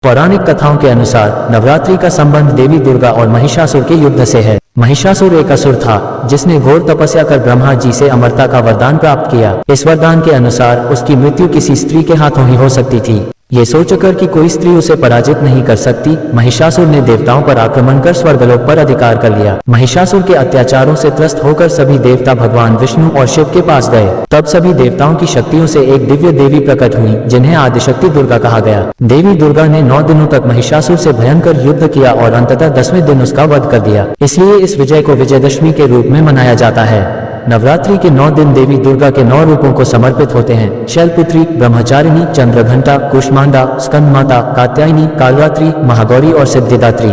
पौराणिक कथाओं के अनुसार नवरात्रि का संबंध देवी दुर्गा और महिषासुर के युद्ध से है। महिषासुर एक असुर था जिसने घोर तपस्या कर ब्रह्मा जी से अमरता का वरदान प्राप्त किया। इस वरदान के अनुसार उसकी मृत्यु किसी स्त्री के हाथों ही हो सकती थी। ये सोचकर कि कोई स्त्री उसे पराजित नहीं कर सकती, महिषासुर ने देवताओं पर आक्रमण कर स्वर्गलोक पर अधिकार कर लिया। महिषासुर के अत्याचारों से त्रस्त होकर सभी देवता भगवान विष्णु और शिव के पास गए। तब सभी देवताओं की शक्तियों से एक दिव्य देवी प्रकट हुई जिन्हें आदिशक्ति दुर्गा कहा गया। देवी दुर्गा ने 9 दिनों तक महिषासुर से भयंकर युद्ध किया और अंततः 10वें दिन उसका वध कर दिया। इसलिए इस विजय को विजयदशमी के रूप में मनाया जाता है। नवरात्रि के 9 दिन देवी दुर्गा के 9 रूपों को समर्पित होते हैं। शैलपुत्री, ब्रह्मचारिणी, चंद्रघंटा, कुष्मांडा, स्कंदमाता, कात्यायनी, कालरात्रि, महागौरी और सिद्धिदात्री।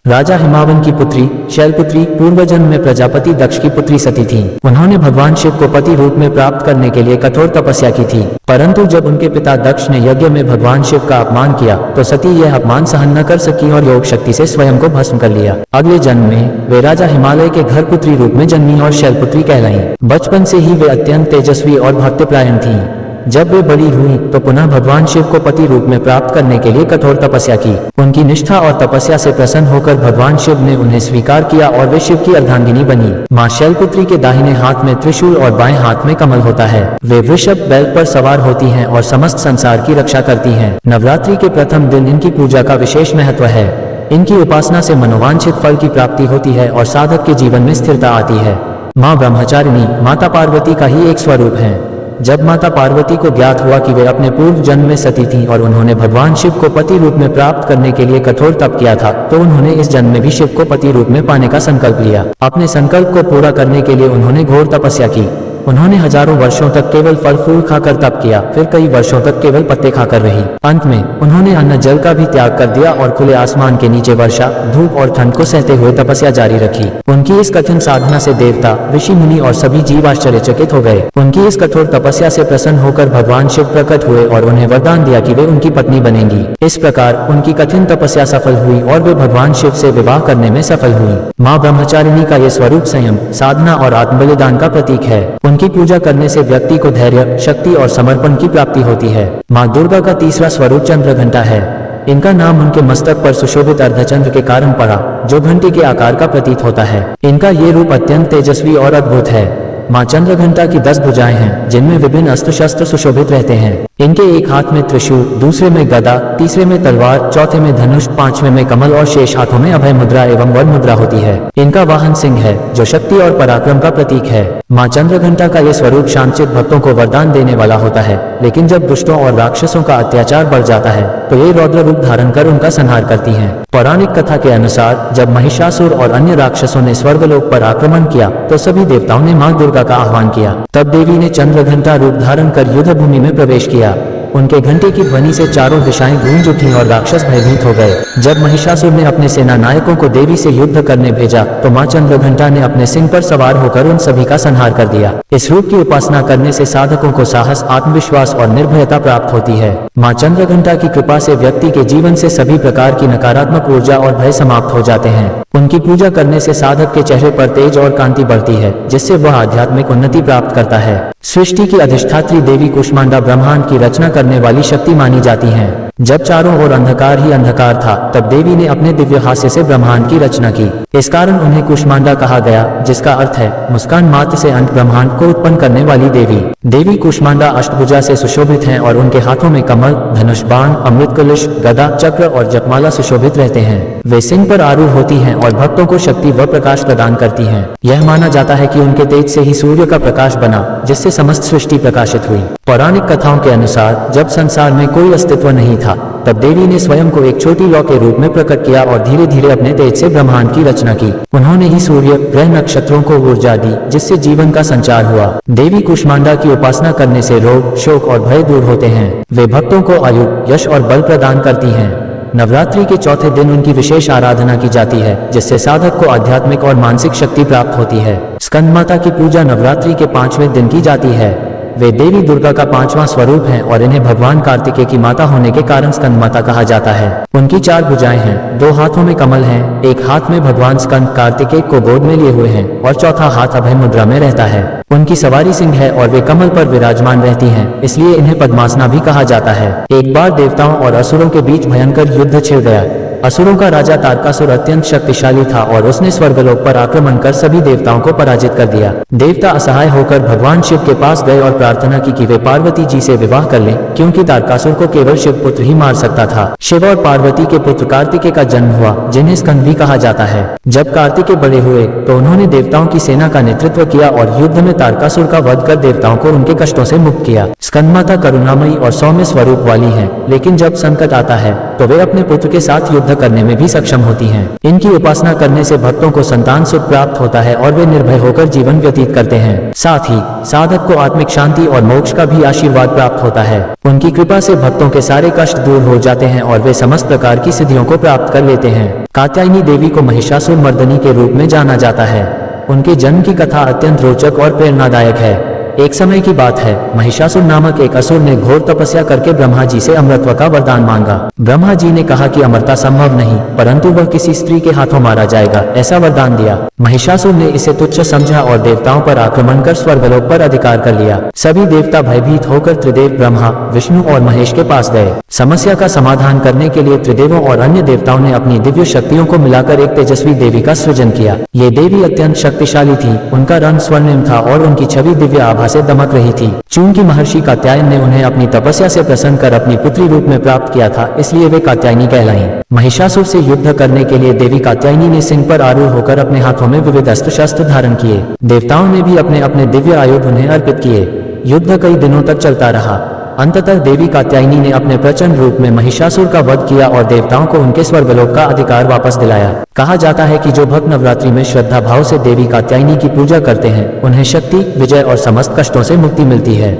राजा हिमावन की पुत्री शैलपुत्री पूर्व जन्म में प्रजापति दक्ष की पुत्री सती थीं। उन्होंने भगवान शिव को पति रूप में प्राप्त करने के लिए कठोर तपस्या की थी, परंतु जब उनके पिता दक्ष ने यज्ञ में भगवान शिव का अपमान किया तो सती यह अपमान सहन न कर सकी और योग शक्ति से स्वयं को भस्म कर लिया। अगले जन्म में वे राजा हिमालय के घर पुत्री रूप में जन्मी और शैलपुत्री कहलाईं। बचपन से ही वे अत्यंत तेजस्वी और भक्तिपरायण थीं। जब वे बड़ी हुई तो पुनः भगवान शिव को पति रूप में प्राप्त करने के लिए कठोर तपस्या की। उनकी निष्ठा और तपस्या से प्रसन्न होकर भगवान शिव ने उन्हें स्वीकार किया और वे शिव की अर्धांगिनी बनी। मां शैलपुत्री के दाहिने हाथ में त्रिशूल और बाएं हाथ में कमल होता है। वे वृषभ बैल पर सवार होती हैं और समस्त संसार की रक्षा करती हैं। नवरात्रि के प्रथम दिन इनकी पूजा का विशेष महत्व है। इनकी उपासना से मनोवांछित फल की प्राप्ति होती है और साधक के जीवन में स्थिरता आती है। माँ ब्रह्मचारिणी माता पार्वती का ही एक स्वरूप है। जब माता पार्वती को ज्ञात हुआ कि वे अपने पूर्व जन्म में सती थीं और उन्होंने भगवान शिव को पति रूप में प्राप्त करने के लिए कठोर तप किया था, तो उन्होंने इस जन्म में भी शिव को पति रूप में पाने का संकल्प लिया। अपने संकल्प को पूरा करने के लिए उन्होंने घोर तपस्या की। उन्होंने हजारों वर्षों तक केवल फल फूल खाकर तप किया, फिर कई वर्षों तक केवल पत्ते खाकर रही। अंत में उन्होंने अन्न जल का भी त्याग कर दिया और खुले आसमान के नीचे वर्षा, धूप और ठंड को सहते हुए तपस्या जारी रखी। उनकी इस कठिन साधना से देवता, ऋषि मुनि और सभी जीव आश्चर्यचकित हो गए। उनकी इस कठोर तपस्या से प्रसन्न होकर भगवान शिव प्रकट हुए और उन्हें वरदान दिया कि वे उनकी पत्नी बनेंगी। इस प्रकार उनकी कठिन तपस्या सफल हुई और वे भगवान शिव से विवाह करने में सफल हुई। माँ ब्रह्मचारिणी का यह स्वरूप संयम, साधना और आत्मबलिदान का प्रतीक है। उनकी पूजा करने से व्यक्ति को धैर्य, शक्ति और समर्पण की प्राप्ति होती है। माँ दुर्गा का तीसरा स्वरूप चंद्रघंटा है। इनका नाम उनके मस्तक पर सुशोभित अर्धचंद्र के कारण पड़ा, जो घंटे के आकार का प्रतीत होता है। इनका ये रूप अत्यंत तेजस्वी और अद्भुत है। माँ चंद्रघंटा की 10 भुजाएं हैं जिनमें विभिन्न अस्त्र शस्त्र सुशोभित रहते हैं। इनके एक हाथ में त्रिशूल, दूसरे में गदा, तीसरे में तलवार, चौथे में धनुष, 5वें में कमल और शेष हाथों में अभय मुद्रा एवं वर मुद्रा होती है। इनका वाहन सिंह है जो शक्ति और पराक्रम का प्रतीक है। माँ चंद्रघंटा का ये स्वरूप शांतचित भक्तों को वरदान देने वाला होता है, लेकिन जब दुष्टों और राक्षसों का अत्याचार बढ़ जाता है तो ये रौद्र रूप धारण कर उनका संहार करती हैं। पौराणिक कथा के अनुसार जब महिषासुर और अन्य राक्षसों ने स्वर्गलोक पर आक्रमण किया तो सभी देवताओं ने माँ दुर्गा का आह्वान किया। तब देवी ने चंद्रघंटा रूप धारण कर युद्ध भूमि में प्रवेश किया। उनके घंटे की ध्वनि से चारों दिशाएं गूंज उठी और राक्षस भयभीत हो गए। जब महिषासुर ने अपने सेना नायकों को देवी से युद्ध करने भेजा तो मां चंद्रघंटा ने अपने सिंह पर सवार होकर उन सभी का संहार कर दिया। इस रूप की उपासना करने से साधकों को साहस, आत्मविश्वास और निर्भयता प्राप्त होती है। मां चंद्रघंटा की कृपा से व्यक्ति के जीवन से सभी प्रकार की नकारात्मक ऊर्जा और भय समाप्त हो जाते हैं। उनकी पूजा करने से साधक के चेहरे पर तेज और कांति बढ़ती है, जिससे वह आध्यात्मिक उन्नति प्राप्त करता है। सृष्टि की अधिष्ठात्री देवी कुष्मांडा ब्रह्मांड की रचना करने वाली शक्ति मानी जाती हैं। जब चारों ओर अंधकार ही अंधकार था तब देवी ने अपने दिव्य हास्य से ब्रह्मांड की रचना की। इस कारण उन्हें कुष्मांडा कहा गया, जिसका अर्थ है मुस्कान मात्र से अंत ब्रह्मांड को उत्पन्न करने वाली देवी। देवी कुष्मांडा अष्टभुजा से सुशोभित हैं और उनके हाथों में कमल, धनुष बाण, अमृत कलश, गदा, चक्र और जपमाला सुशोभित रहते हैं। वे सिंह पर आरूढ़ होती हैं और भक्तों को शक्ति व प्रकाश प्रदान करती हैं। यह माना जाता है कि उनके तेज से ही सूर्य का प्रकाश बना, जिससे समस्त सृष्टि प्रकाशित हुई। पौराणिक कथाओं के अनुसार जब संसार में कोई अस्तित्व नहीं था तब देवी ने स्वयं को एक छोटी लौ के रूप में प्रकट किया और धीरे धीरे अपने तेज से ब्रह्मांड की रचना की। उन्होंने ही सूर्य, ग्रह, नक्षत्रों को ऊर्जा दी, जिससे जीवन का संचार हुआ। देवी कुष्मांडा की उपासना करने से रोग, शोक और भय दूर होते हैं। वे भक्तों को आयु, यश और बल प्रदान करती हैं। नवरात्रि के चौथे दिन उनकी विशेष आराधना की जाती है, जिससे साधक को आध्यात्मिक और मानसिक शक्ति प्राप्त होती है। स्कंदमाता की पूजा नवरात्रि के 5वें दिन की जाती है। वे देवी दुर्गा का 5वां स्वरूप हैं और इन्हें भगवान कार्तिकेय की माता होने के कारण स्कंद माता कहा जाता है। उनकी 4 भुजाएं हैं, 2 हाथों में कमल हैं, एक हाथ में भगवान स्कंद कार्तिकेय को गोद में लिए हुए हैं और चौथा हाथ अभय मुद्रा में रहता है। उनकी सवारी सिंह है और वे कमल पर विराजमान रहती हैं, इसलिए इन्हें पद्मासना भी कहा जाता है। एक बार देवताओं और असुरों के बीच भयंकर युद्ध छिड़ गया। असुरों का राजा तारकासुर अत्यंत शक्तिशाली था और उसने स्वर्गलोक पर आक्रमण कर सभी देवताओं को पराजित कर दिया। देवता असहाय होकर भगवान शिव के पास गए और प्रार्थना की कि वे पार्वती जी से विवाह कर लें, क्योंकि तारकासुर को केवल शिव पुत्र ही मार सकता था। शिव और पार्वती के पुत्र कार्तिकेय का जन्म हुआ, जिन्हें स्कंद भी कहा जाता है। जब कार्तिकेय बड़े हुए तो उन्होंने देवताओं की सेना का नेतृत्व किया और युद्ध में तारकासुर का वध कर देवताओं को उनके कष्टों से मुक्त किया। स्कंद माता करुणामयी और सौम्य स्वरूप वाली है, लेकिन जब संकट आता है तो वे अपने पुत्र के साथ युद्ध करने में भी सक्षम होती हैं। इनकी उपासना करने से भक्तों को संतान सुख प्राप्त होता है और वे निर्भय होकर जीवन व्यतीत करते हैं। साथ ही साधक को आत्मिक शांति और मोक्ष का भी आशीर्वाद प्राप्त होता है। उनकी कृपा से भक्तों के सारे कष्ट दूर हो जाते हैं और वे समस्त प्रकार की सिद्धियों को प्राप्त कर लेते हैं। कात्यायनी देवी को महिषासुर मर्दनी के रूप में जाना जाता है। उनके जन्म की कथा अत्यंत रोचक और प्रेरणादायक है। एक समय की बात है, महिषासुर नामक एक असुर ने घोर तपस्या करके ब्रह्मा जी से अमरत्व का वरदान मांगा। ब्रह्मा जी ने कहा कि अमरता संभव नहीं, परंतु वह किसी स्त्री के हाथों मारा जाएगा, ऐसा वरदान दिया। महिषासुर ने इसे तुच्छ समझा और देवताओं पर आक्रमण कर स्वर्गलोक पर अधिकार कर लिया। सभी देवता भयभीत होकर त्रिदेव ब्रह्मा, विष्णु और महेश के पास गए। समस्या का समाधान करने के लिए त्रिदेवों और अन्य देवताओं ने अपनी दिव्य शक्तियों को मिलाकर एक तेजस्वी देवी का सृजन किया। ये देवी अत्यंत शक्तिशाली थी, उनका रंग स्वर्णिम था और उनकी छवि दिव्य आभा से दमक रही थी। चूंकि महर्षि कात्यायन ने उन्हें अपनी तपस्या से प्रसन्न कर अपनी पुत्री रूप में प्राप्त किया था, इसलिए वे कात्यायनी कहलाईं। महिषासुर से युद्ध करने के लिए देवी कात्यायनी ने सिंह पर आरूढ़ होकर अपने हाथों में विविध अस्त्र शस्त्र धारण किए। देवताओं ने भी अपने अपने दिव्य आयुध उन्हें अर्पित किए। युद्ध कई दिनों तक चलता रहा। अंततः देवी कात्यायनी ने अपने प्रचंड रूप में महिषासुर का वध किया और देवताओं को उनके स्वर्गलोक का अधिकार वापस दिलाया। कहा जाता है कि जो भक्त नवरात्रि में श्रद्धा भाव से देवी कात्यायनी की पूजा करते हैं, उन्हें शक्ति, विजय और समस्त कष्टों से मुक्ति मिलती है।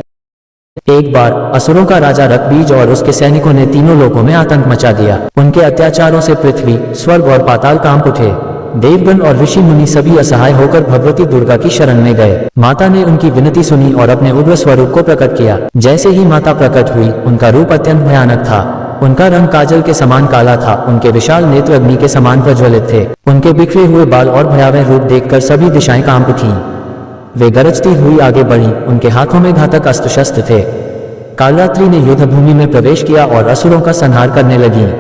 एक बार असुरों का राजा रक्तबीज और उसके सैनिकों ने तीनों लोकों में आतंक मचा दिया। उनके अत्याचारों से पृथ्वी, स्वर्ग और पाताल कांप उठे। देवगण और ऋषि मुनि सभी असहाय होकर भगवती दुर्गा की शरण में गए। माता ने उनकी विनती सुनी और अपने उग्र स्वरूप को प्रकट किया। जैसे ही माता प्रकट हुई, उनका रूप अत्यंत भयानक था। उनका रंग काजल के समान काला था। उनके विशाल नेत्र अग्नि के समान प्रज्वलित थे। उनके बिखरे हुए बाल और भयावह रूप देखकर सभी दिशाएं कांप उठीं। वे गरजती हुई आगे बढ़ी। उनके हाथों में घातक अस्त्र शस्त्र थे। कालरात्रि ने युद्ध भूमि में प्रवेश किया और असुरों का संहार करने लगी।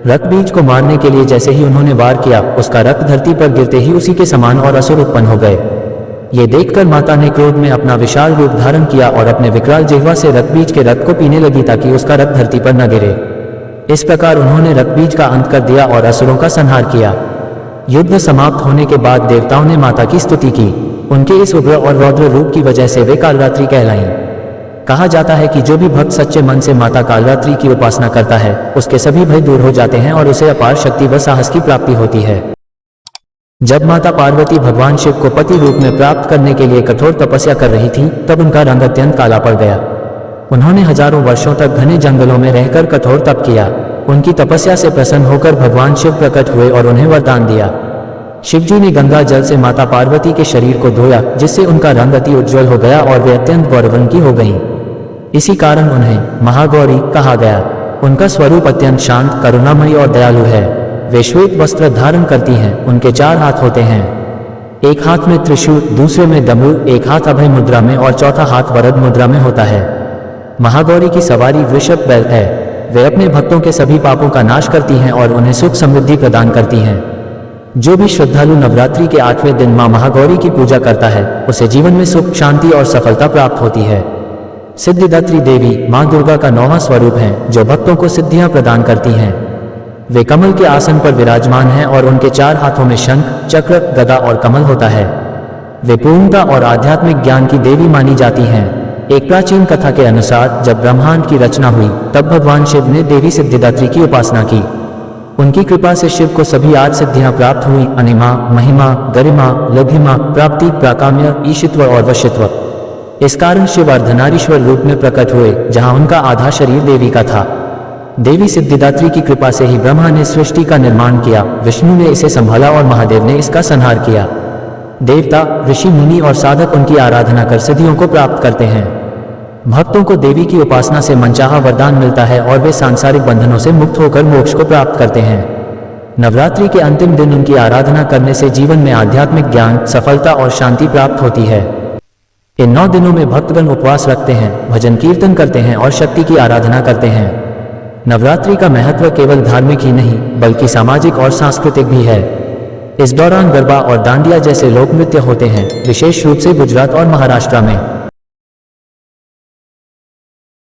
रक्तबीज को मारने के लिए जैसे ही उन्होंने वार किया, उसका रक्त धरती पर गिरते ही उसी के समान और असुर उत्पन्न हो गए। ये देखकर माता ने क्रोध में अपना विशाल रूप धारण किया और अपने विकराल जिह्वा से रक्तबीज के रक्त को पीने लगी ताकि उसका रक्त धरती पर न गिरे। इस प्रकार उन्होंने रक्तबीज का अंत कर दिया और असुरों का संहार किया। युद्ध समाप्त होने के बाद देवताओं ने माता की स्तुति की। उनके इस उग्र और रौद्र रूप की वजह से वे कालरात्रि कहलाईं। कहा जाता है कि जो भी भक्त सच्चे मन से माता कालरात्रि की उपासना करता है, उसके सभी भय दूर हो जाते हैं और उसे अपार शक्ति व साहस की प्राप्ति होती है। जब माता पार्वती भगवान शिव को पति रूप में प्राप्त करने के लिए कठोर तपस्या कर रही थी, तब उनका रंग अत्यंत काला पड़ गया। उन्होंने हजारों वर्षों तक घने जंगलों में रहकर कठोर तप किया। उनकी तपस्या से प्रसन्न होकर भगवान शिव प्रकट हुए और उन्हें वरदान दिया। शिवजी ने गंगा जल से माता पार्वती के शरीर को धोया, जिससे उनका रंग अति उज्जवल हो गया और वे अत्यंत गौरवर्ण की हो गईं। इसी कारण उन्हें महागौरी कहा गया। उनका स्वरूप अत्यंत शांत, करुणामयी और दयालु है। वे श्वेत वस्त्र धारण करती हैं। उनके 4 हाथ होते हैं। एक हाथ में त्रिशूल, दूसरे में डमरू, एक हाथ अभय मुद्रा में और चौथा हाथ वरद मुद्रा में होता है। महागौरी की सवारी वृषभ बैल है। वे अपने भक्तों के सभी पापों का नाश करती हैं और उन्हें सुख समृद्धि प्रदान करती हैं। जो भी श्रद्धालु नवरात्रि के 8वें दिन मां महागौरी की पूजा करता है, उसे जीवन में सुख, शांति और सफलता प्राप्त होती है। सिद्धिदात्री देवी मां दुर्गा का 9वां स्वरूप है, जो भक्तों को सिद्धियां प्रदान करती हैं। वे कमल के आसन पर विराजमान हैं और उनके 4 हाथों में शंख, चक्र, गदा और कमल होता है। वे पूर्णता और आध्यात्मिक ज्ञान की देवी मानी जाती हैं। एक प्राचीन कथा के अनुसार जब ब्रह्मांड की रचना हुई, तब भगवान शिव ने देवी सिद्धिदात्री की उपासना की। उनकी कृपा से शिव को सभी 8 सिद्धियां प्राप्त हुई: अनिमा, महिमा, गरिमा, लघिमा, प्राप्ति, प्राकाम्य, ईशित्व और वशित्व। इस कारण शिव अर्धनारीश्वर रूप में प्रकट हुए, जहां उनका आधा शरीर देवी का था। देवी सिद्धिदात्री की कृपा से ही ब्रह्मा ने सृष्टि का निर्माण किया, विष्णु ने इसे संभाला और महादेव ने इसका संहार किया। देवता, ऋषि, मुनि और साधक उनकी आराधना कर सिद्धियों को प्राप्त करते हैं। भक्तों को देवी की उपासना से मनचाहा वरदान मिलता है और वे सांसारिक बंधनों से मुक्त होकर मोक्ष को प्राप्त करते हैं। नवरात्रि के अंतिम दिन उनकी आराधना करने से जीवन में आध्यात्मिक ज्ञान, सफलता और शांति प्राप्त होती है। इन 9 दिनों में भक्तगण उपवास रखते हैं, भजन कीर्तन करते हैं और शक्ति की आराधना करते हैं। नवरात्रि का महत्व केवल धार्मिक ही नहीं बल्कि सामाजिक और सांस्कृतिक भी है। इस दौरान गरबा और डांडिया जैसे लोक नृत्य होते हैं, विशेष रूप से गुजरात और महाराष्ट्र में।